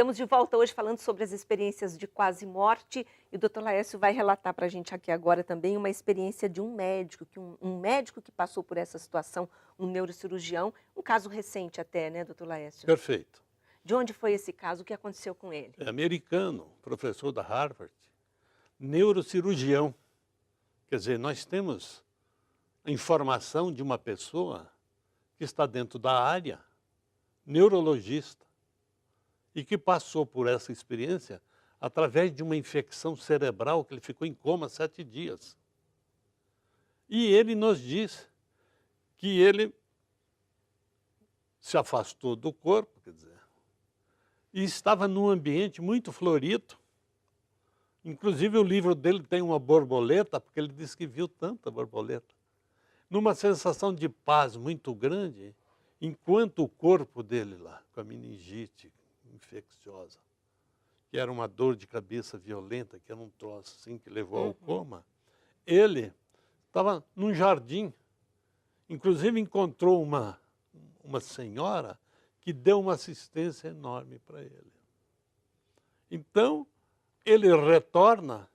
Estamos de volta hoje falando sobre as experiências de quase morte e o Dr. Laércio vai relatar para a gente aqui agora também uma experiência de um médico, um médico que passou por essa situação, um neurocirurgião, um caso recente até, né, Dr. Laércio? Perfeito. De onde foi esse caso? O que aconteceu com ele? É americano, professor da Harvard, neurocirurgião. Quer dizer, nós temos a informação de uma pessoa que está dentro da área, neurologista, e que passou por essa experiência através de uma infecção cerebral que ele ficou em coma 7 dias. E ele nos diz que ele se afastou do corpo, quer dizer, e estava num ambiente muito florido. Inclusive o livro dele tem uma borboleta, porque ele disse que viu tanta borboleta. Numa sensação de paz muito grande, enquanto o corpo dele lá, com a meningite infecciosa, que era uma dor de cabeça violenta, que era um troço assim que levou ao coma, ele estava num jardim. Inclusive encontrou uma senhora que deu uma assistência enorme para ele. Então, ele retorna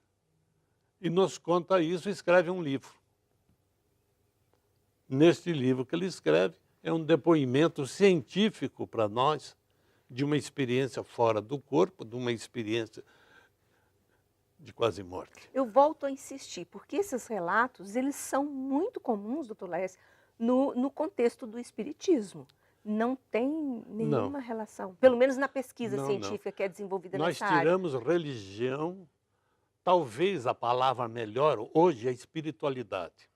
e nos conta isso e escreve um livro. Neste livro que ele escreve, é um depoimento científico para nós de uma experiência fora do corpo, de uma experiência de quase morte. Eu volto a insistir, porque esses relatos, eles são muito comuns, doutor Laércio, no contexto do espiritismo. Não tem nenhuma relação, pelo menos na pesquisa científica que é desenvolvida Nós nessa área. tiramos religião, talvez a palavra melhor hoje é espiritualidade.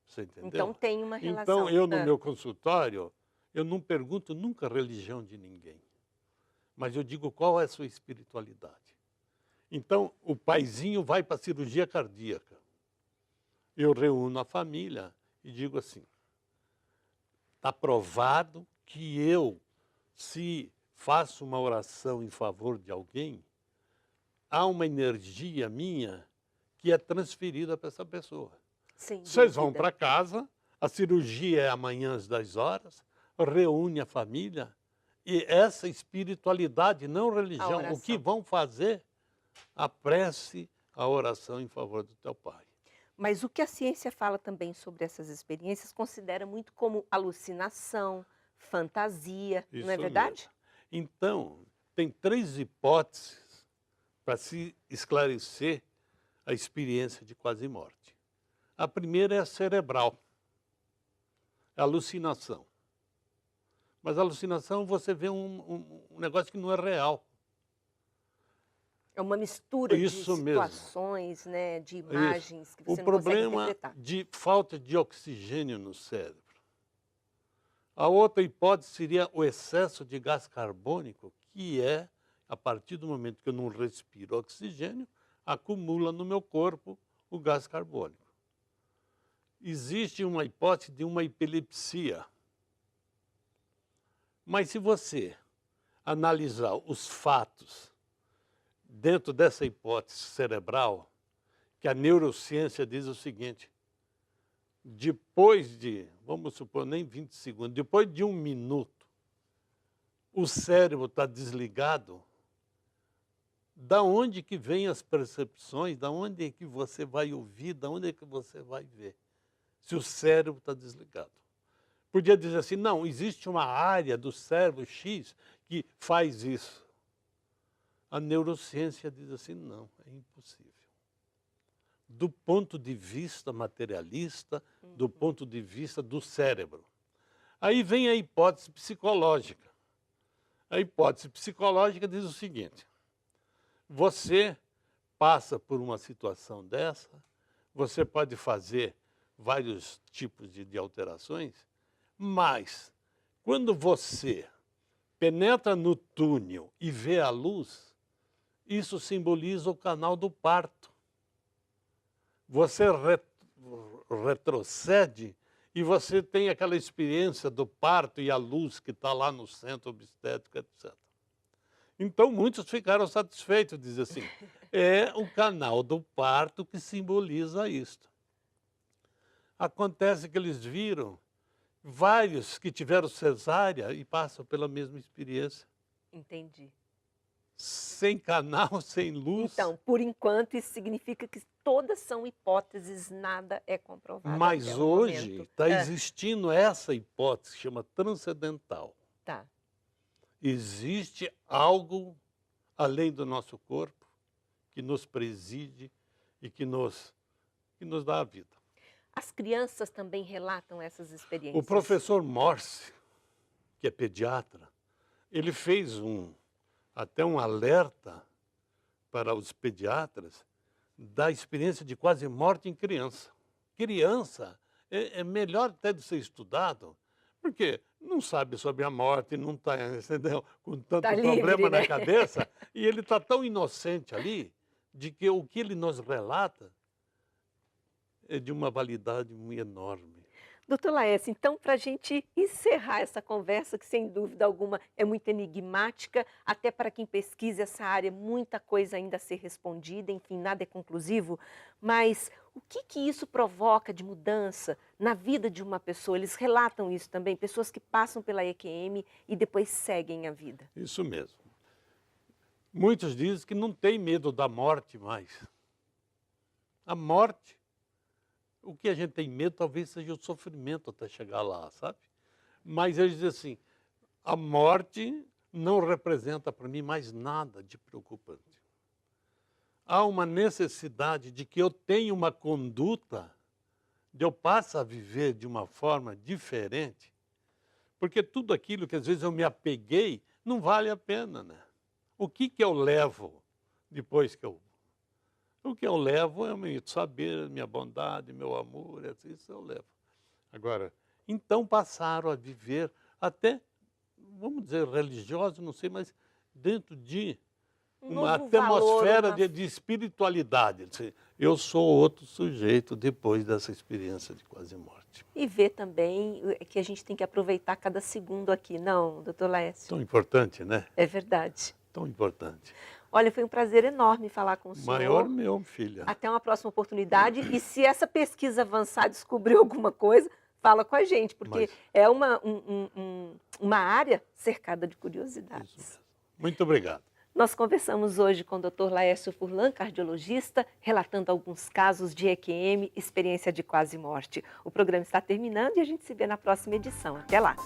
Você entendeu? Então tem uma relação. Então eu no meu consultório, eu não pergunto nunca a religião de ninguém, mas eu digo qual é a sua espiritualidade. Então o paizinho vai para a cirurgia cardíaca. Eu reúno a família e digo assim, está provado que eu, se faço uma oração em favor de alguém, há uma energia minha que é transferida para essa pessoa. Vocês vão para casa, a cirurgia é amanhã às 10 horas, reúne a família, e essa espiritualidade, não religião, o que vão fazer? A prece, a oração em favor do teu pai. Mas o que a ciência fala também sobre essas experiências considera muito como alucinação, fantasia, não é verdade? Mesmo. Então, tem 3 hipóteses para se esclarecer a experiência de quase morte. A primeira é a cerebral, é a alucinação. Mas a alucinação você vê um negócio que não é real. É uma mistura de situações, né, de imagens que você não consegue interpretar. O problema de falta de oxigênio no cérebro. A outra hipótese seria o excesso de gás carbônico, que é, a partir do momento que eu não respiro oxigênio, acumula no meu corpo o gás carbônico. Existe uma hipótese de uma epilepsia. Mas se você analisar os fatos dentro dessa hipótese cerebral, que a neurociência diz o seguinte, depois de, vamos supor, nem 20 segundos, depois de 1 minuto, o cérebro está desligado, da onde que vêm as percepções, da onde é que você vai ouvir, da onde é que você vai ver, se o cérebro está desligado. Podia dizer assim, não, existe uma área do cérebro X que faz isso. A neurociência diz assim, não, é impossível. Do ponto de vista materialista, do ponto de vista do cérebro. Aí vem a hipótese psicológica. A hipótese psicológica diz o seguinte, você passa por uma situação dessa, você pode fazer vários tipos de alterações, mas quando você penetra no túnel e vê a luz, isso simboliza o canal do parto. Você retrocede e você tem aquela experiência do parto e a luz que está lá no centro obstétrico, etc. Então muitos ficaram satisfeitos, dizem assim, é o canal do parto que simboliza isto. Acontece que eles viram vários que tiveram cesárea e passam pela mesma experiência. Entendi. sem canal, sem luz. Então, por enquanto, isso significa que todas são hipóteses, nada é comprovado Mas até o hoje momento. está existindo essa hipótese que chama transcendental. Tá. Existe algo além do nosso corpo que nos preside e que nos dá a vida. As crianças também relatam essas experiências? O professor Morse, que é pediatra, ele fez até um alerta para os pediatras da experiência de quase morte em criança. Criança é melhor até de ser estudado, porque não sabe sobre a morte, não está, entendeu, com tanto Tá problema livre, né? na cabeça, e ele está tão inocente ali, de que o que ele nos relata é de uma validade muito enorme. Doutor Laércio, então, para a gente encerrar essa conversa, que sem dúvida alguma é muito enigmática, até para quem pesquisa essa área, muita coisa ainda a ser respondida, enfim, nada é conclusivo, mas o que isso provoca de mudança na vida de uma pessoa? Eles relatam isso também, pessoas que passam pela EQM e depois seguem a vida. Isso mesmo. Muitos dizem que não tem medo da morte mais. A morte, o que a gente tem medo talvez seja o sofrimento até chegar lá, sabe? Mas eles dizem assim, a morte não representa para mim mais nada de preocupante. Há uma necessidade de que eu tenha uma conduta, de eu passe a viver de uma forma diferente, porque tudo aquilo que às vezes eu me apeguei não vale a pena, né? O que eu levo depois que eu... O que eu levo é o meu saber, minha bondade, meu amor, isso eu levo. Agora, então passaram a viver até, vamos dizer, religioso, não sei, mas dentro de uma atmosfera de espiritualidade. Eu sou outro sujeito depois dessa experiência de quase morte. E ver também que a gente tem que aproveitar cada segundo aqui, não, doutor Laércio? Tão importante, né? É verdade. Tão importante. Olha, foi um prazer enorme falar com o senhor. Maior meu, filha. Até uma próxima oportunidade. E se essa pesquisa avançar descobrir alguma coisa, fala com a gente, porque é uma área cercada de curiosidades. Isso mesmo. Muito obrigado. Nós conversamos hoje com o Dr. Laércio Furlan, cardiologista, relatando alguns casos de EQM, experiência de quase morte. O programa está terminando e a gente se vê na próxima edição. Até lá!